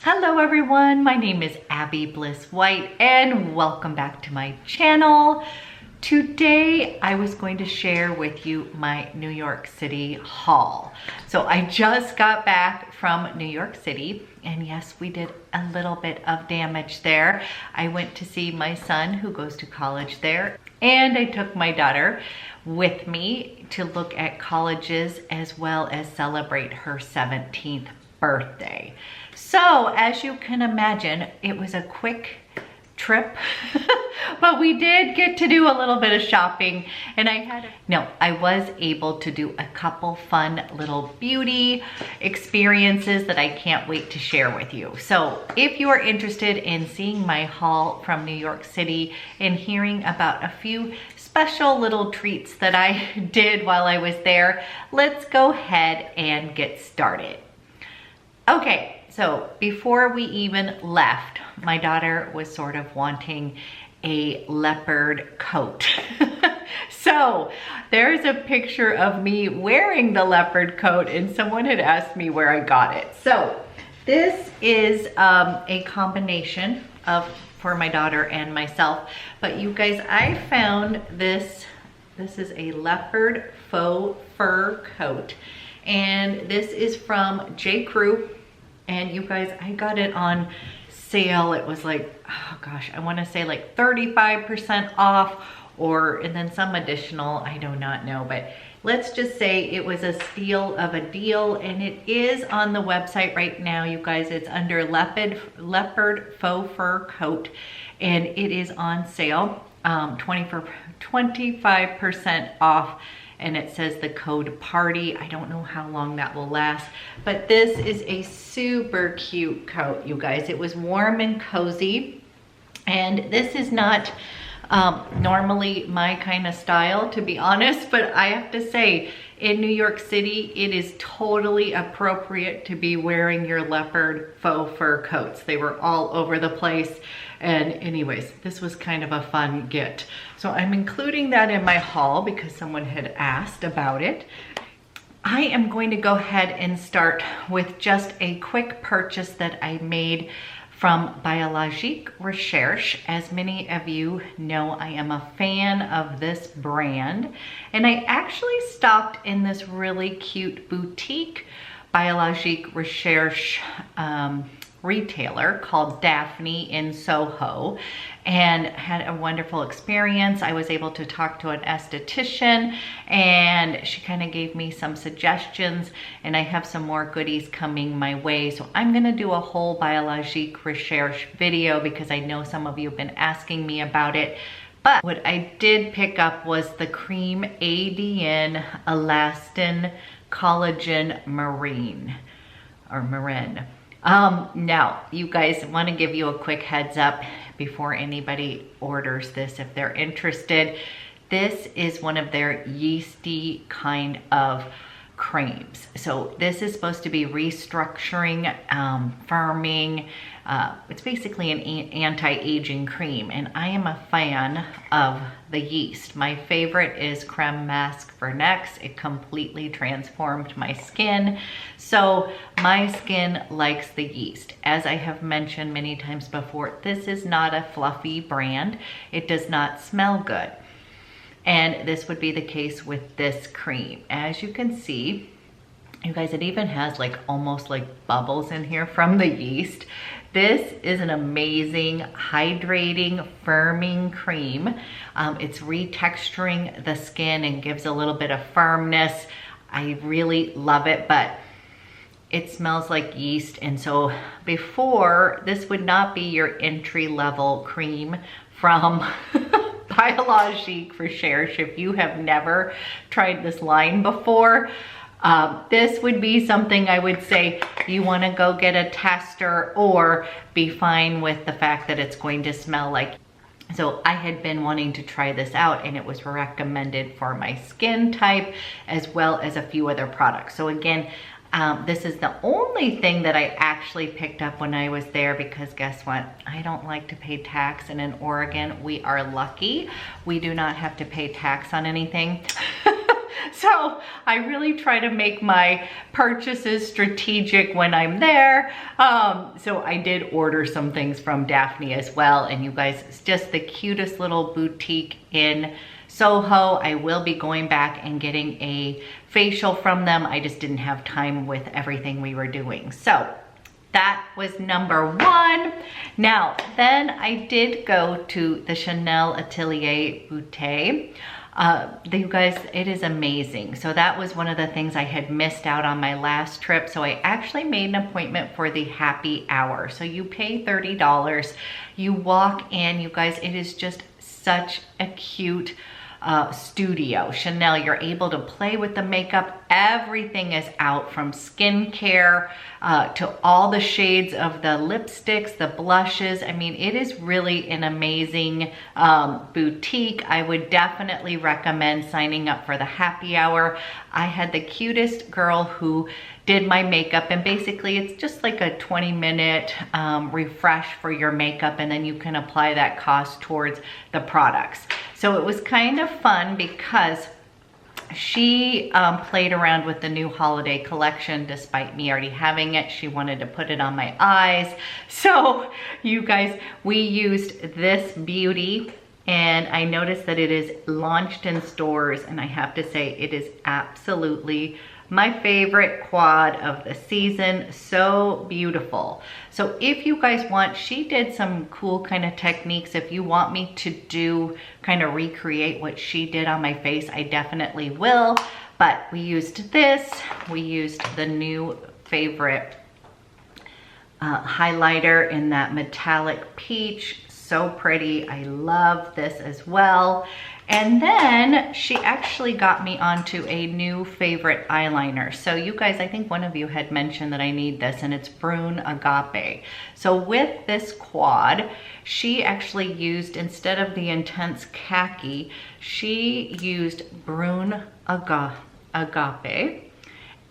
Hello everyone, my name is Abby Bliss White and welcome back to my channel. Today I was going to share with you my New York City haul. So I just got back from New York City and yes, we did a little bit of damage there. I went to see my son who goes to college there and I took my daughter with me to look at colleges as well as celebrate her 17th birthday. So as you can imagine, it was a quick trip, but we did get to do a little bit of shopping and I was able to do a couple fun little beauty experiences that I can't wait to share with you. So if you are interested in seeing my haul from New York City and hearing about a few special little treats that I did while I was there, let's go ahead and get started. Okay, so before we even left, my daughter was sort of wanting a leopard coat. So there's a picture of me wearing the leopard coat and someone had asked me where I got it. So this is a combination for my daughter and myself. But you guys, I found this is a leopard faux fur coat. And this is from J. Crew. And you guys, I got it on sale. It was like, oh gosh, I want to say like 35% off and then some additional, I do not know. But let's just say it was a steal of a deal and it is on the website right now, you guys. It's under leopard faux fur coat and it is on sale, 25% off. And it says the code party. I don't know how long that will last, but this is a super cute coat, you guys. It was warm and cozy, and this is not normally my kind of style, to be honest, but I have to say, in New York City, it is totally appropriate to be wearing your leopard faux fur coats. They were all over the place. And anyways, this was kind of a fun get. So I'm including that in my haul because someone had asked about it. I am going to go ahead and start with just a quick purchase that I made from BIOLOGIQUE Recherche. As many of you know, I am a fan of this brand. And I actually stopped in this really cute boutique BIOLOGIQUE Recherche retailer called DAPHNE in Soho and had a wonderful experience. I was able to talk to an esthetician and she kind of gave me some suggestions and I have some more goodies coming my way. So I'm gonna do a whole BIOLOGIQUE Recherche video because I know some of you have been asking me about it. But what I did pick up was the CREME ADN Elastine Collagen Marine or Marin. Now, you guys, want to give you a quick heads up before anybody orders this if they're interested. This is one of their yeasty kind of creams. So this is supposed to be restructuring, firming. It's basically an anti-aging cream and I am a fan of the yeast. My favorite is Creme Mask for Next. It completely transformed my skin. So my skin likes the yeast. As I have mentioned many times before, this is not a fluffy brand. It does not smell good. And this would be the case with this cream. As you can see, you guys, it even has like almost like bubbles in here from the yeast. This is an amazing hydrating, firming cream. It's retexturing the skin and gives a little bit of firmness. I really love it, but it smells like yeast. And so before, this would not be your entry-level cream from BIOLOGIQUE Recherche. If you have never tried this line before, this would be something I would say you want to go get a tester or be fine with the fact that it's going to smell like. So I had been wanting to try this out and it was recommended for my skin type as well as a few other products. So again, this is the only thing that I actually picked up when I was there because guess what? I don't like to pay tax, and in Oregon, we are lucky. We do not have to pay tax on anything. So I really try to make my purchases strategic when I'm there. So I did order some things from Daphne as well. And you guys, it's just the cutest little boutique in Soho. I will be going back and getting a facial from them. I just didn't have time with everything we were doing. So that was number one. Now, then I did go to the Chanel Atelier BEAUTE. You guys, it is amazing. So that was one of the things I had missed out on my last trip. So I actually made an appointment for the happy hour. So you pay $30. You walk in, you guys, it is just such a cute studio. Chanel, you're able to play with the makeup. Everything is out, from skincare to all the shades of the lipsticks, the blushes. I mean, it is really an amazing boutique. I would definitely recommend signing up for the happy hour. I had the cutest girl who did my makeup, and basically it's just like a 20-minute refresh for your makeup, and then you can apply that cost towards the products. So it was kind of fun because she played around with the new holiday collection despite me already having it. She wanted to put it on my eyes. So you guys, we used this beauty, and I noticed that it is launched in stores, and I have to say it is absolutely my favorite quad of the season. So beautiful. So if you guys want, she did some cool kind of techniques. If you want me to do kind of recreate what she did on my face, I definitely will. But we used this. We used the new favorite highlighter in that metallic peach. So pretty. I love this as well. And then she actually got me onto a new favorite eyeliner. So you guys, I think one of you had mentioned that I need this, and it's BRUN Agape. So with this quad, she actually used, instead of the intense khaki, she used BRUN Agape.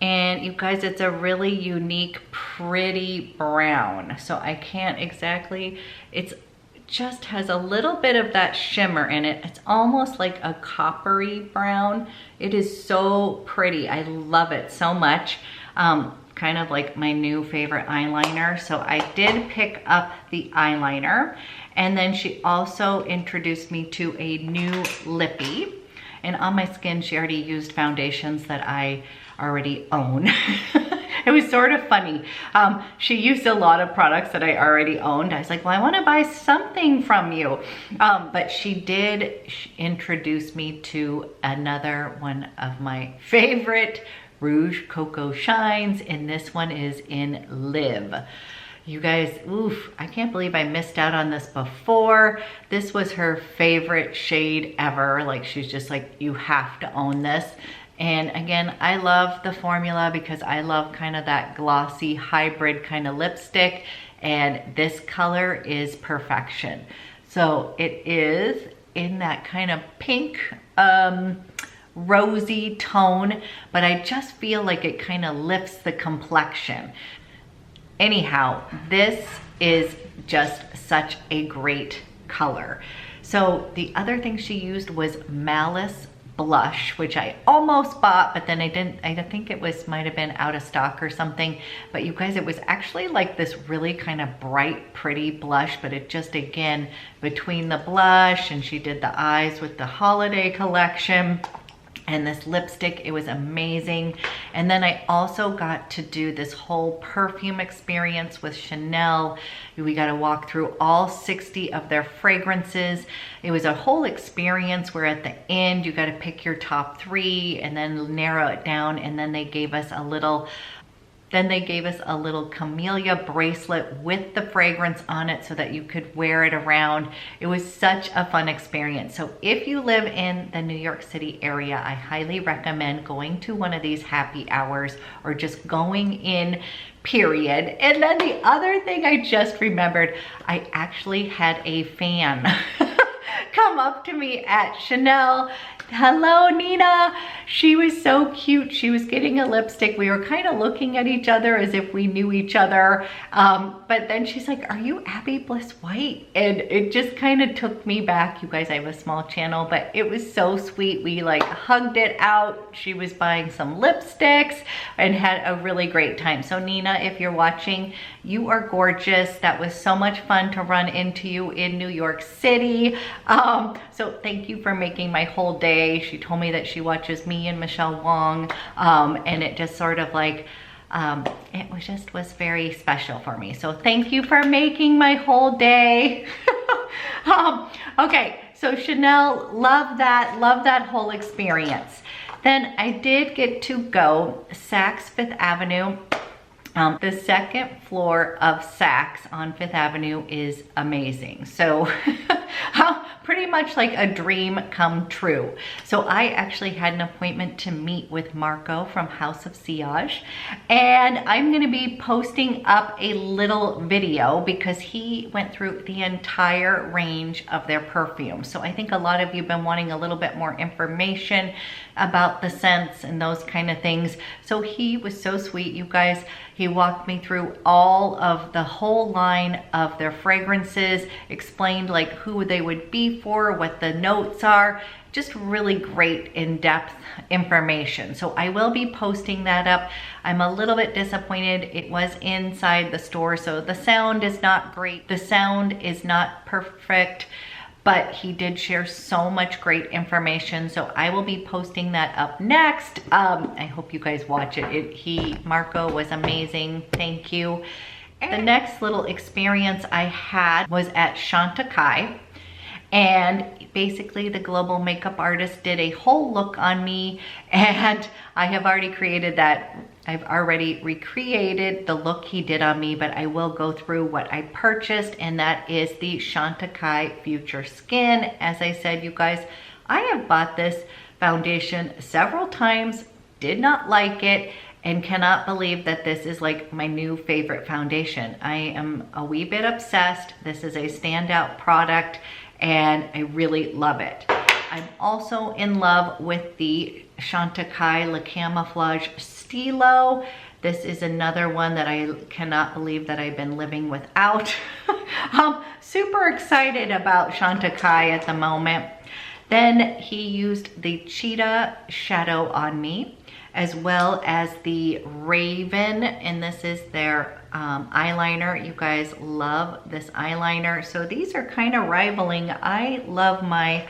And you guys, it's a really unique, pretty brown. So I can't exactly, it's just has a little bit of that shimmer in it. It's almost like a coppery brown. It is so pretty. I love it so much. Kind of like my new favorite eyeliner. So I did pick up the eyeliner, and then she also introduced me to a new lippy. And on my skin, she already used foundations that I already own. It was sort of funny. She used a lot of products that I already owned. I was like, well, I want to buy something from you. But she did introduce me to another one of my favorite Rouge Coco shines, and this one is in Live. You guys, oof, I can't believe I missed out on this before. This was her favorite shade ever. Like, she's just like, you have to own this. And again, I love the formula because I love kind of that glossy hybrid kind of lipstick, and this color is perfection. So it is in that kind of pink, rosy tone, but I just feel like it kind of lifts the complexion. Anyhow, this is just such a great color. So the other thing she used was Malice blush, which I almost bought, but then I didn't. I think it might have been out of stock or something. But you guys, it was actually like this really kind of bright, pretty blush, but it just, again, between the blush, and she did the eyes with the holiday collection, and this lipstick, it was amazing. And then I also got to do this whole perfume experience with Chanel. We got to walk through all 60 of their fragrances. It was a whole experience where at the end, you got to pick your top 3 and then narrow it down. And then they gave us a little camellia bracelet with the fragrance on it so that you could wear it around. It was such a fun experience. So if you live in the New York City area, I highly recommend going to one of these happy hours, or just going in, period. And then the other thing I just remembered, I actually had a fan. come up to me at Chanel. Hello, Nina. She was so cute. She was getting a lipstick. We were kind of looking at each other as if we knew each other. But then she's like, are you Abby Bliss White? And it just kind of took me back. You guys, I have a small channel, but it was so sweet. We like hugged it out. She was buying some lipsticks and had a really great time. So Nina, if you're watching, you are gorgeous. That was so much fun to run into you in New York City. So thank you for making my whole day. She told me that she watches me and Michelle Wong, and it just sort of like, it was very special for me. So thank you for making my whole day. Okay, so Chanel, love that whole experience. Then I did get to go Saks Fifth Avenue. The second floor of Saks on Fifth Avenue is amazing. So pretty much like a dream come true. So I actually had an appointment to meet with Marco from House of Sillage, and I'm gonna be posting up a little video because he went through the entire range of their perfumes. So I think a lot of you have been wanting a little bit more information about the scents and those kind of things. So he was so sweet, you guys. He walked me through all of the whole line of their fragrances, explained like who they would be for, what the notes are, just really great in-depth information. So I will be posting that up. I'm a little bit disappointed. It was inside the store, so the sound is not great. The sound is not perfect, but he did share so much great information. So I will be posting that up next. I hope you guys watch it. Marco was amazing, thank you. And the next little experience I had was at CHANTECAILLE. And basically the global makeup artist did a whole look on me, and I have already created that. I've already recreated the look he did on me, but I will go through what I purchased, and that is the CHANTECAILLE Future Skin. As I said, you guys, I have bought this foundation several times, did not like it, and cannot believe that this is like my new favorite foundation. I am a wee bit obsessed. This is a standout product, and I really love it. I'm also in love with the CHANTECAILLE Le Camouflage STYLO. This is another one that I cannot believe that I've been living without. I'm super excited about CHANTECAILLE at the moment. Then he used the Cheetah Shadow on me, as well as the Raven, and this is their eyeliner. You guys love this eyeliner. So these are kind of rivaling. I love my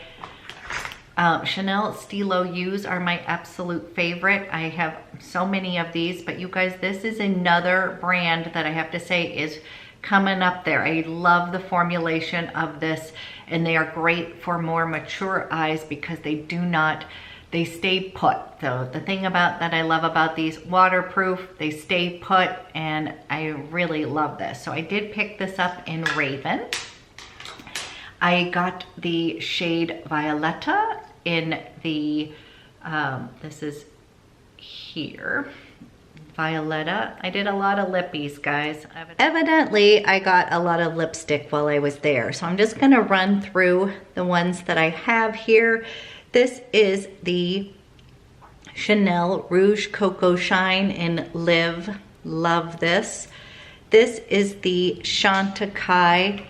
Chanel Stylo U's are my absolute favorite. I have so many of these, but you guys, this is another brand that I have to say is coming up there. I love the formulation of this, and they are great for more mature eyes because they stay put. So the thing that I love about these, waterproof, they stay put, and I really love this. So I did pick this up in Raven. I got the shade Violetta in the, this is here, Violetta. I did a lot of lippies, guys. Evidently, I got a lot of lipstick while I was there. So I'm just gonna run through the ones that I have here. This is the Chanel Rouge Coco Shine in Live. Love this. This is the CHANTECAILLE.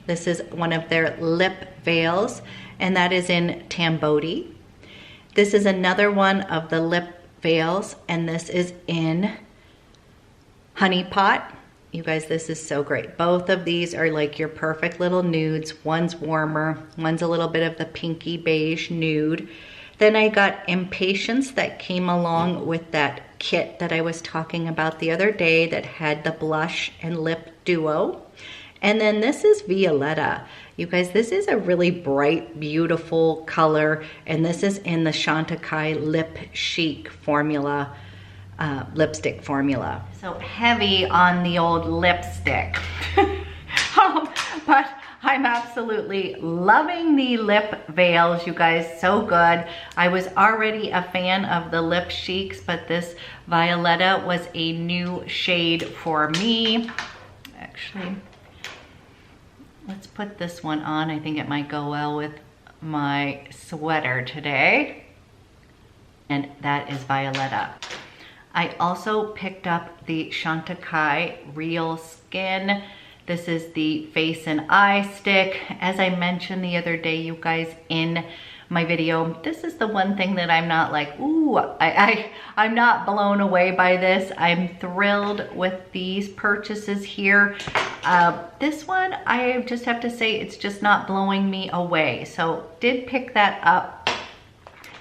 This is one of their lip veils, and that is in Tamboti. This is another one of the lip veils, and this is in Honey Pot. You guys, this is so great. Both of these are like your perfect little nudes. One's warmer, one's a little bit of the pinky beige nude. Then I got Impatience that came along with that kit that I was talking about the other day that had the blush and lip duo. And then this is Violetta. You guys, this is a really bright, beautiful color, and this is in the CHANTECAILLE Lip Chic formula, lipstick formula. So heavy on the old lipstick. But I'm absolutely loving the lip veils, you guys, so good. I was already a fan of the Lip Chics, but this Violetta was a new shade for me. Actually, let's put this one on. I think it might go well with my sweater today. And that is Violetta. I also picked up the CHANTECAILLE Real Skin. This is the face and eye stick. As I mentioned the other day, you guys, in my video, this is the one thing that I'm not like, ooh, I'm not blown away by this. I'm thrilled with these purchases here. This one, I just have to say, it's just not blowing me away. So did pick that up.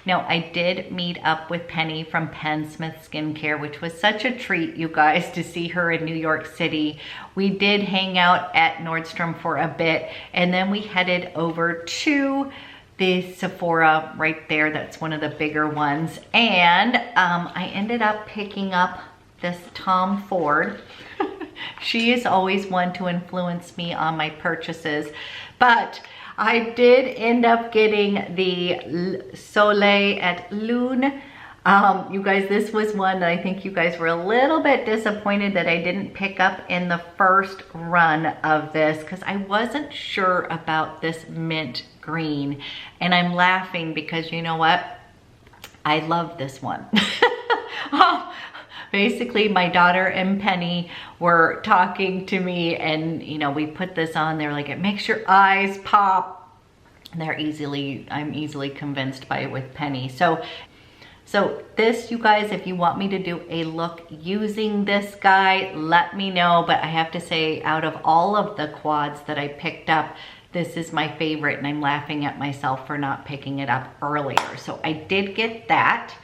Now, I did meet up with Penny from Penn Smith Skincare, which was such a treat, you guys, to see her in New York City. We did hang out at Nordstrom for a bit, and then we headed over to the Sephora right there. That's one of the bigger ones. And I ended up picking up this Tom Ford. She is always one to influence me on my purchases, but I did end up getting the Soleil at LUNE. You guys, this was one that I think you guys were a little bit disappointed that I didn't pick up in the first run of this, because I wasn't sure about this mint green. And I'm laughing because you know what? I love this one. Basically, my daughter and Penny were talking to me, and you know, we put this on. They're like, it makes your eyes pop. And I'm easily convinced by it with Penny. So this, you guys, if you want me to do a look using this guy, let me know. But I have to say, out of all of the quads that I picked up, this is my favorite, and I'm laughing at myself for not picking it up earlier. So I did get that.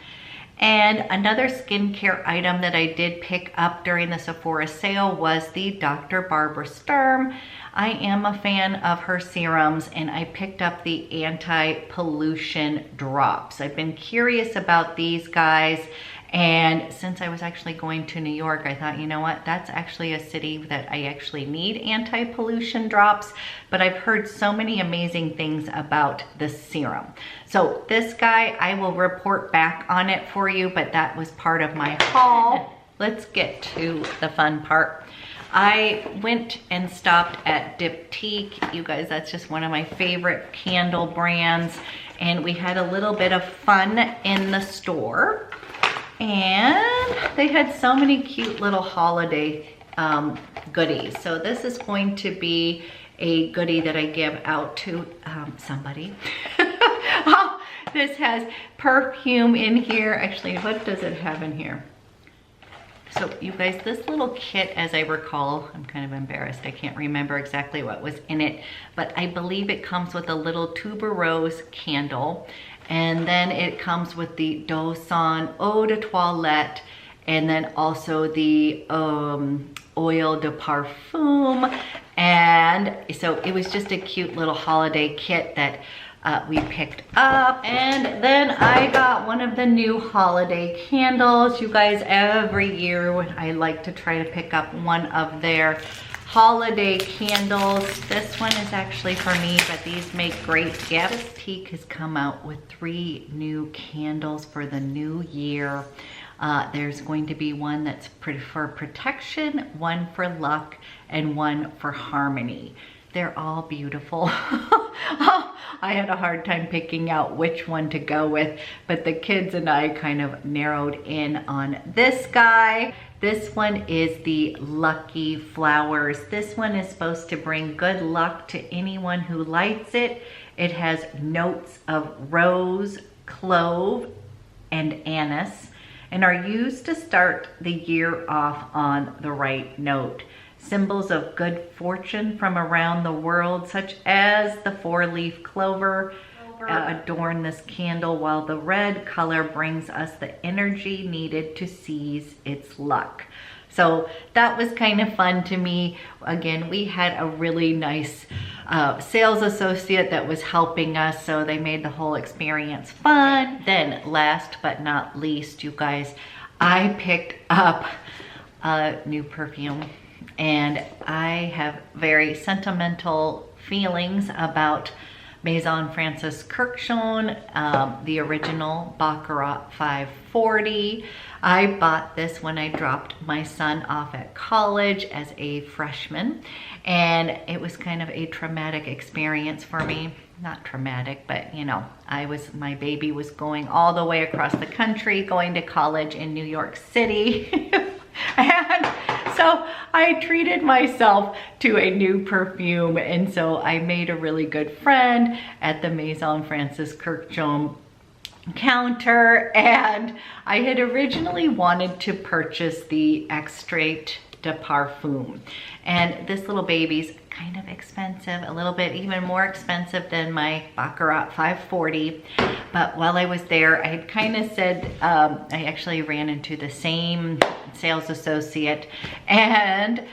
And another skincare item that I did pick up during the Sephora sale was the Dr. Barbara Sturm. I am a fan of her serums, and I picked up the anti-pollution drops. I've been curious about these guys, and since I was actually going to New York, I thought, you know what, that's actually a city that I actually need anti-pollution drops. But I've heard so many amazing things about this serum. So this guy, I will report back on it for you, but that was part of my haul. Let's get to the fun part. I went and stopped at Diptyque. You guys, that's just one of my favorite candle brands. And we had a little bit of fun in the store. And they had so many cute little holiday goodies. So this is going to be a goodie that I give out to somebody. This has perfume in here. Actually, what does it have in here? So you guys, this little kit, as I recall, I'm kind of embarrassed, I can't remember exactly what was in it, but I believe it comes with a little tuberose candle, and then it comes with the Dosan Eau de Toilette, and then also the Oil de Parfum. And so it was just a cute little holiday kit that we picked up. And then I got one of the new holiday candles. You guys, every year I like to try to pick up one of their holiday candles. This one is actually for me, but these make great gifts. Diptyque has come out with 3 new candles for the new year. There's going to be one that's for protection, one for luck, and one for harmony. They're all beautiful. I had a hard time picking out which one to go with, but the kids and I kind of narrowed in on this guy. This one is the Lucky Flowers. This one is supposed to bring good luck to anyone who lights it. It has notes of rose, clove, and anise, and are used to start the year off on the right note. Symbols of good fortune from around the world, such as the 4-leaf clover, adorn this candle, while the red color brings us the energy needed to seize its luck. So that was kind of fun to me. Again, we had a really nice sales associate that was helping us, so they made the whole experience fun. Then last but not least, you guys, I picked up a new perfume. And I have very sentimental feelings about Maison Francis Kurkdjian, the original Baccarat 540. I bought this when I dropped my son off at college as a freshman, and it was kind of a traumatic experience for me. Not traumatic, but you know, my baby was going all the way across the country, going to college in New York City. And so I treated myself to a new perfume, and so I made a really good friend at the Maison Francis Kurkdjian counter, and I had originally wanted to purchase the EXTRAIT de Parfum, and this little baby's kind of expensive, a little bit even more expensive than my Baccarat 540. But while I was there, I had kind of said, I actually ran into the same sales associate, and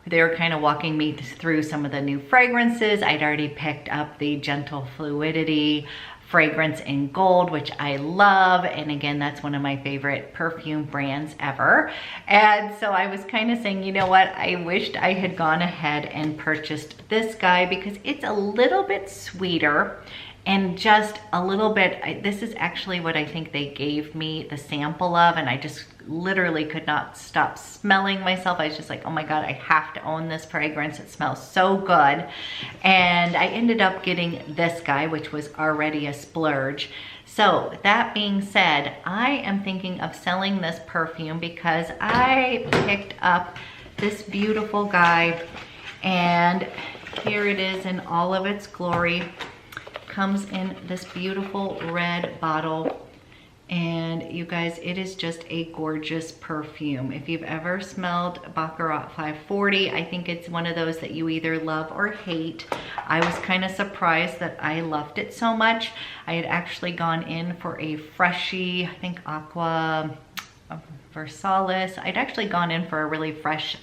they were kind of walking me through some of the new fragrances. I'd already picked up the Gentle Fluidity fragrance in gold, which I love, and again, that's one of my favorite perfume brands ever. And so I was kind of saying, you know what, I wished I had gone ahead and purchased this guy because it's a little bit sweeter and just a little bit, this is actually what I think they gave me the sample of, and I just literally could not stop smelling myself. I was just like, oh my God, I have to own this fragrance. It smells so good. And I ended up getting this guy, which was already a splurge. So that being said, I am thinking of selling this perfume because I picked up this beautiful guy, and here it is in all of its glory. Comes in this beautiful red bottle, and you guys, it is just a gorgeous perfume. If you've ever smelled Baccarat 540, I think it's one of those that you either love or hate. I was kind of surprised that I loved it so much. I had actually gone in for a freshy, I think Aqua Versalis. I'd actually gone in for a really fresh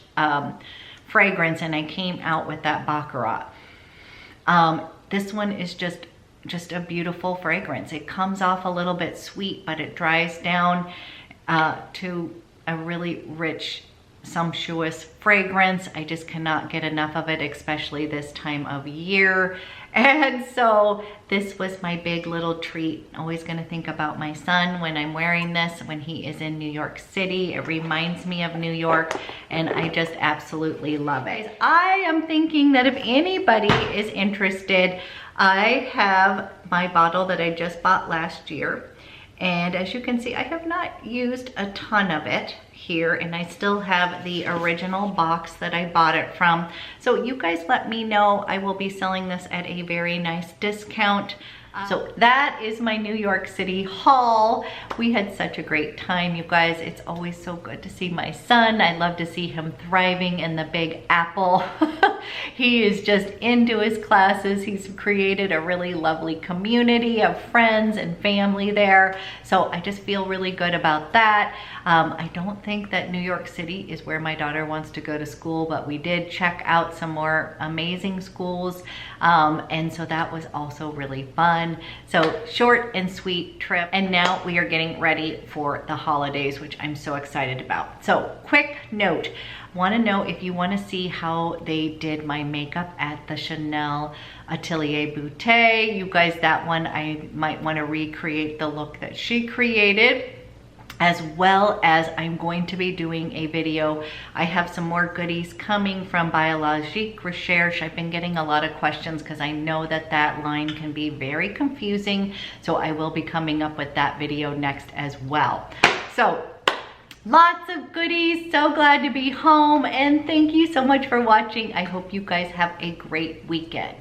fragrance, and I came out with that Baccarat. This one is just a beautiful fragrance. It comes off a little bit sweet, but it dries down to a really rich, sumptuous fragrance. I just cannot get enough of it, especially this time of year. And so this was my big little treat. Always gonna think about my son when I'm wearing this, when he is in New York City. It reminds me of New York, and I just absolutely love it. I am thinking that if anybody is interested, I have my bottle that I just bought last year. And as you can see, I have not used a ton of it here, and I still have the original box that I bought it from. So you guys let me know. I will be selling this at a very nice discount. So that is my New York City haul. We had such a great time, you guys. It's always so good to see my son. I love to see him thriving in the Big Apple. He is just into his classes. He's created a really lovely community of friends and family there. So I just feel really good about that. I don't think that New York City is where my daughter wants to go to school, but we did check out some more amazing schools. And so that was also really fun. So short and sweet trip. And now we are getting ready for the holidays, which I'm so excited about. So quick note, want to know if you want to see how they did my makeup at the Chanel Atelier BEAUTE. You guys, that one I might want to recreate the look that she created, as well as I'm going to be doing a video. I have some more goodies coming from BIOLOGIQUE Recherche. I've been getting a lot of questions because I know that that line can be very confusing. So I will be coming up with that video next as well. So lots of goodies. So glad to be home, and thank you so much for watching. I hope you guys have a great weekend.